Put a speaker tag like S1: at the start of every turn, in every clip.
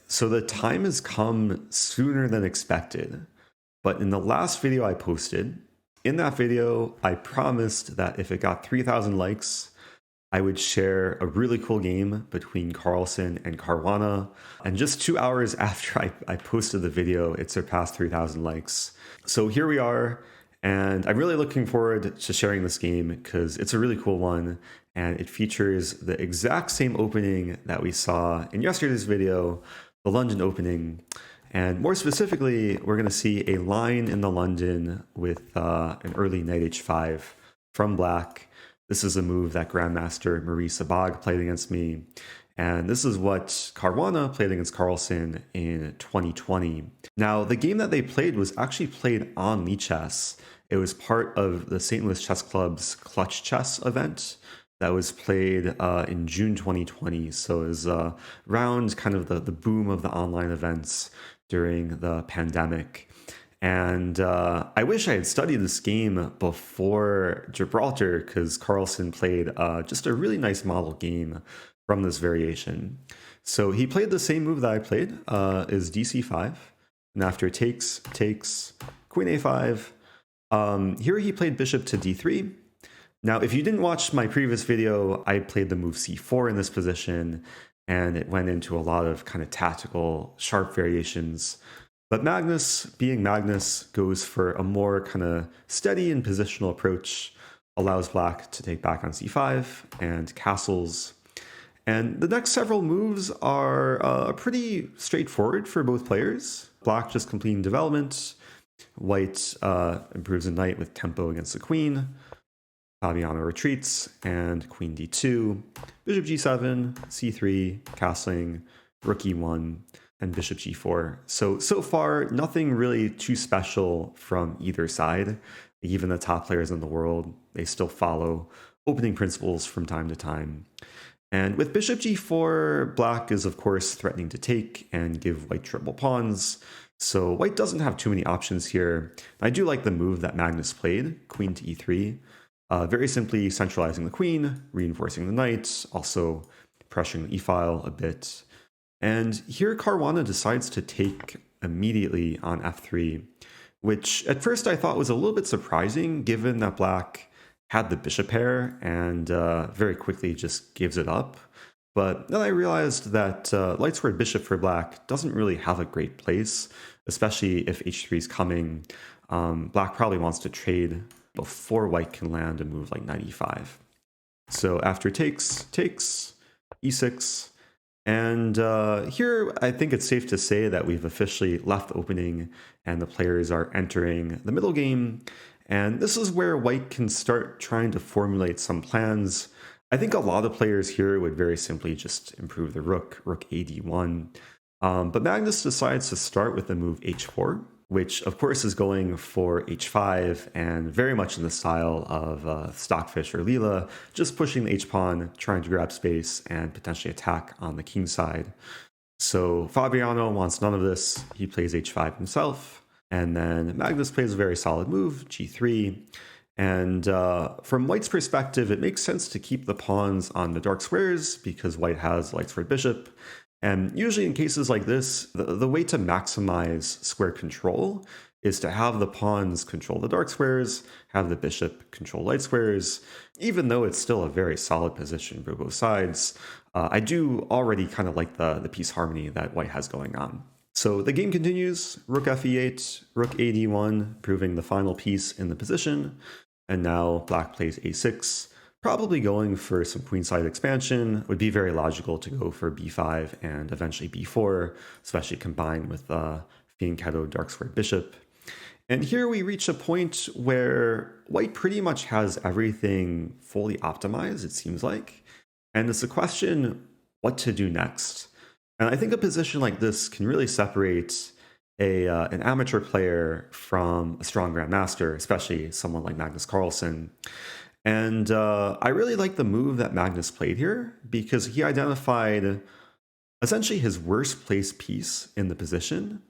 S1: So the time has come sooner than expected, but in the last video I posted, in that video, I promised that if it got 3,000 likes, I would share a really cool game between Carlsen and Caruana. And just 2 hours after I posted the video, it surpassed 3,000 likes. So here we are, and I'm really looking forward to sharing this game because it's a really cool one, and it features the exact same opening that we saw in yesterday's video, the London opening. And more specifically, we're going to see a line in the London with an early knight h5 from black. This is a move that Grandmaster Maurice Sabag played against me. And this is what Caruana played against Carlsen in 2020. Now, the game that they played was actually played on Lichess. It was part of the St. Louis Chess Club's Clutch Chess event that was played in June 2020. So it was around kind of the boom of the online events during the pandemic. And I wish I had studied this game before Gibraltar because Carlsen played just a really nice model game from this variation. So he played the same move that I played, is dc5. And after takes, queen a5. Here he played bishop to d3. Now, if you didn't watch my previous video, I played the move c4 in this position, and it went into a lot of kind of tactical, sharp variations. But Magnus, being Magnus, goes for a more kind of steady and positional approach, allows black to take back on c5 and castles. And the next several moves are pretty straightforward for both players. Black just completing development. White improves the knight with tempo against the queen. Fabiano retreats, and queen d2, bishop g7, c3, castling, rook e1, and bishop g4. So far, nothing really too special from either side. Even the top players in the world, they still follow opening principles from time to time. And with bishop g4, black is of course threatening to take and give white triple pawns. So white doesn't have too many options here. I do like the move that Magnus played, queen to e3. Very simply centralizing the queen, reinforcing the knight, also pressuring the e-file a bit. And here Caruana decides to take immediately on f3, which at first I thought was a little bit surprising given that black had the bishop pair and very quickly just gives it up. But then I realized that light squared bishop for black doesn't really have a great place, especially if h3 is coming. Black probably wants to trade before white can land a move like knight e5. So after takes, e6. And here I think it's safe to say that we've officially left the opening and the players are entering the middle game. And this is where white can start trying to formulate some plans. I think a lot of players here would very simply just improve the rook a d1. But Magnus decides to start with the move h4, which of course is going for h5 and very much in the style of Stockfish or Leela, just pushing the h-pawn, trying to grab space and potentially attack on the king side. So Fabiano wants none of this. He plays h5 himself. And then Magnus plays a very solid move, g3. And from white's perspective, it makes sense to keep the pawns on the dark squares because white has light squared bishop. And usually in cases like this, the way to maximize square control is to have the pawns control the dark squares, have the bishop control light squares, even though it's still a very solid position for both sides. I do already kind of like the piece harmony that white has going on. So the game continues, rook fe8, rook a d1, proving the final piece in the position. And now black plays a6. Probably going for some queenside expansion. Would be very logical to go for b5 and eventually b4, especially combined with fianchetto dark squared bishop. And here we reach a point where white pretty much has everything fully optimized, it seems like. And it's a question what to do next. And I think a position like this can really separate an amateur player from a strong grandmaster, especially someone like Magnus Carlsen. And I really like the move that Magnus played here because he identified essentially his worst placed piece in the position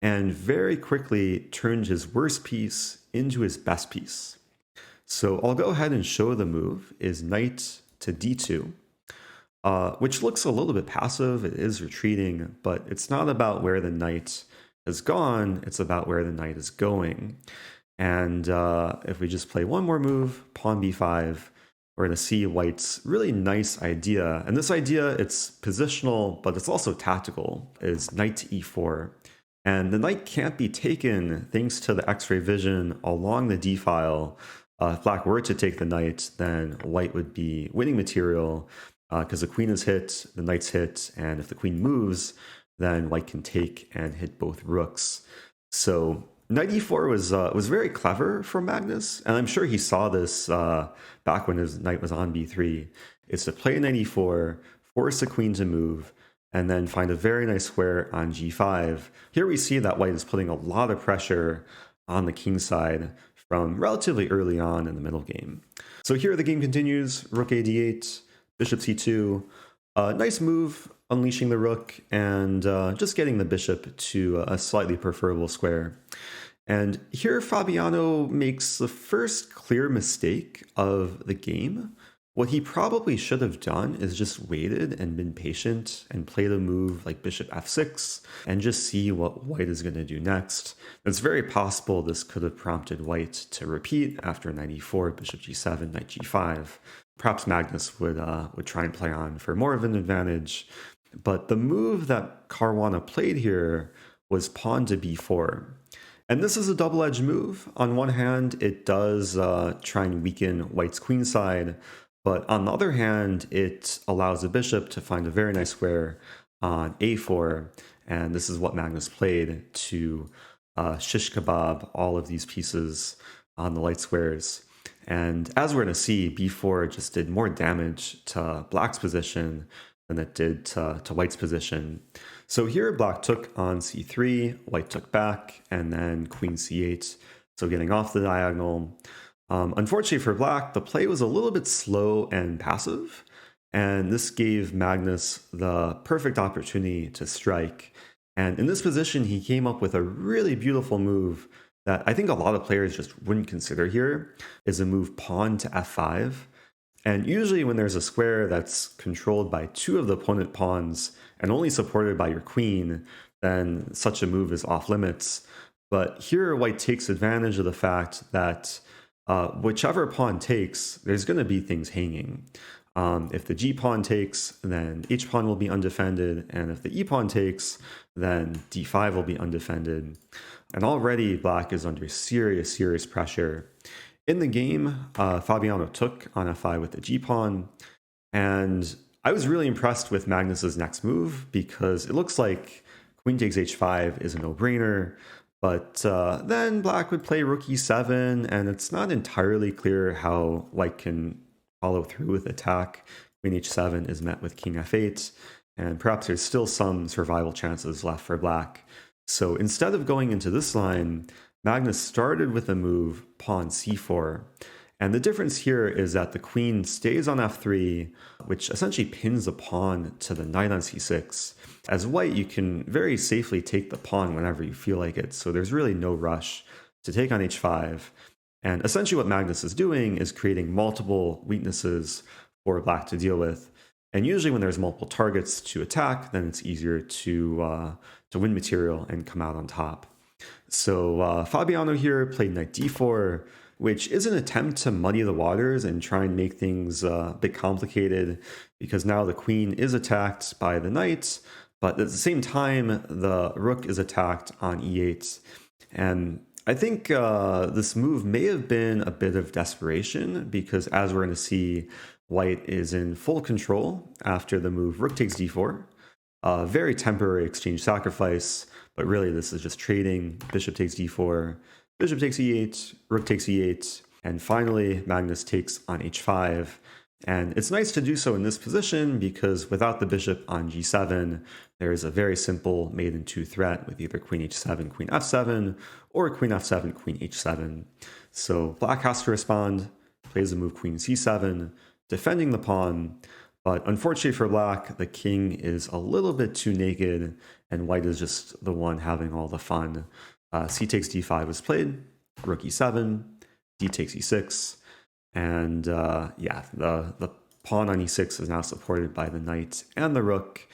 S1: and very quickly turned his worst piece into his best piece. So I'll go ahead and show the move is knight to d2. which looks a little bit passive. It is retreating, but it's not about where the knight has gone, it's about where the knight is going. And if we just play one more move, pawn b5, we're going to see white's really nice idea. And this idea, it's positional, but it's also tactical, is knight to e4. And the knight can't be taken thanks to the X-ray vision along the d-file. If black were to take the knight, then white would be winning material because the queen is hit, the knight's hit, and if the queen moves, then white can take and hit both rooks. So knight e4 was very clever from Magnus, and I'm sure he saw this back when his knight was on b3. It's to play knight e4, force the queen to move, and then find a very nice square on g5. Here we see that white is putting a lot of pressure on the king side from relatively early on in the middle game. So here the game continues, rook a d8, bishop c2. Nice move, unleashing the rook and just getting the bishop to a slightly preferable square. And here Fabiano makes the first clear mistake of the game. What he probably should have done is just waited and been patient and played a move like bishop f6 and just see what white is going to do next. It's very possible this could have prompted white to repeat after knight e4, bishop g7, knight g5. Perhaps Magnus would try and play on for more of an advantage. But the move that Caruana played here was pawn to b4. And this is a double-edged move. On one hand, it does try and weaken white's queen side, but on the other hand, it allows the bishop to find a very nice square on a4, and this is what Magnus played to shish kebab all of these pieces on the light squares. And as we're going to see, b4 just did more damage to black's position than it did to white's position. So here black took on c3, white took back, and then queen c8, so getting off the diagonal. Unfortunately for black, the play was a little bit slow and passive, and this gave Magnus the perfect opportunity to strike. And in this position, he came up with a really beautiful move that I think a lot of players just wouldn't consider here, is a move pawn to f5. And usually when there's a square that's controlled by two of the opponent pawns and only supported by your queen, then such a move is off limits. But here white takes advantage of the fact that whichever pawn takes, there's going to be things hanging. If the g pawn takes, then h pawn will be undefended, and if the e pawn takes, then d5 will be undefended. And already black is under serious pressure. In the game, Fabiano took on f5 with the g pawn, and I was really impressed with Magnus's next move because it looks like queen takes h5 is a no-brainer. But then black would play rook e7, and it's not entirely clear how white can follow through with attack. Queen h7 is met with king f8, and perhaps there's still some survival chances left for black. So instead of going into this line, Magnus started with a move pawn c4. And the difference here is that the queen stays on f3, which essentially pins the pawn to the knight on c6. As white, you can very safely take the pawn whenever you feel like it, so there's really no rush to take on h5. And essentially what Magnus is doing is creating multiple weaknesses for black to deal with. And usually when there's multiple targets to attack, then it's easier to win material and come out on top. So Fabiano here played knight d4, which is an attempt to muddy the waters and try and make things a bit complicated, because now the queen is attacked by the knight, but at the same time, the rook is attacked on e8. And I think this move may have been a bit of desperation, because as we're going to see, white is in full control after the move rook takes d4. Very temporary exchange sacrifice, but really this is just trading. Bishop takes d4, bishop takes e8, rook takes e8, and finally Magnus takes on h5. And it's nice to do so in this position because without the bishop on g7, there is a very simple mate in two threat with either queen h7, queen f7, or queen f7, queen h7. So black has to respond, plays the move queen c7, defending the pawn. But unfortunately for black, the king is a little bit too naked, and white is just the one having all the fun. C takes d5 is played, rook e7, d takes e6, and yeah, the pawn on e6 is now supported by the knight and the rook,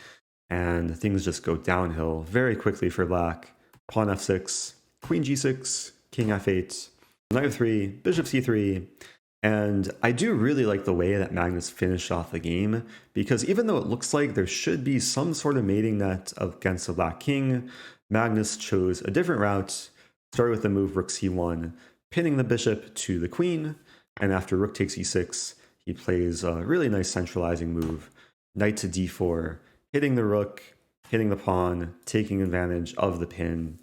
S1: and things just go downhill very quickly for black. Pawn f6, queen g6, king f8, knight f3, bishop c3. And I do really like the way that Magnus finished off the game, because even though it looks like there should be some sort of mating net against the black king, Magnus chose a different route, started with the move rook c1, pinning the bishop to the queen, and after rook takes e6, he plays a really nice centralizing move, knight to d4, hitting the rook, hitting the pawn, taking advantage of the pin.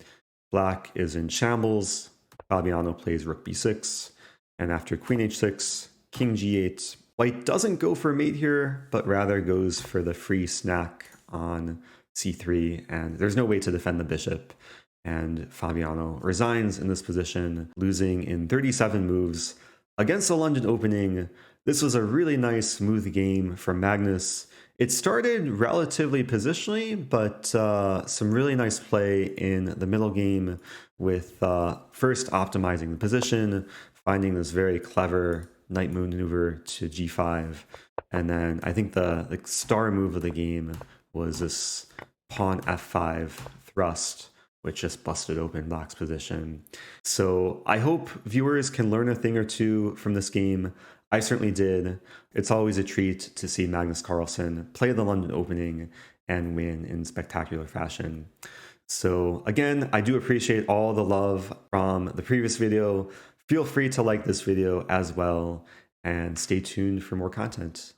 S1: Black is in shambles. Fabiano plays rook b6, and after queen h6, king g8, white doesn't go for a mate here, but rather goes for the free snack on c3, and there's no way to defend the bishop. And Fabiano resigns in this position, losing in 37 moves. Against the London Opening, this was a really nice, smooth game from Magnus. It started relatively positionally, but some really nice play in the middle game with first optimizing the position, finding this very clever knight maneuver to g5. And then I think the star move of the game was this pawn f5 thrust, which just busted open black's position. So I hope viewers can learn a thing or two from this game. I certainly did. It's always a treat to see Magnus Carlsen play the London Opening and win in spectacular fashion. So again, I do appreciate all the love from the previous video. Feel free to like this video as well, and stay tuned for more content.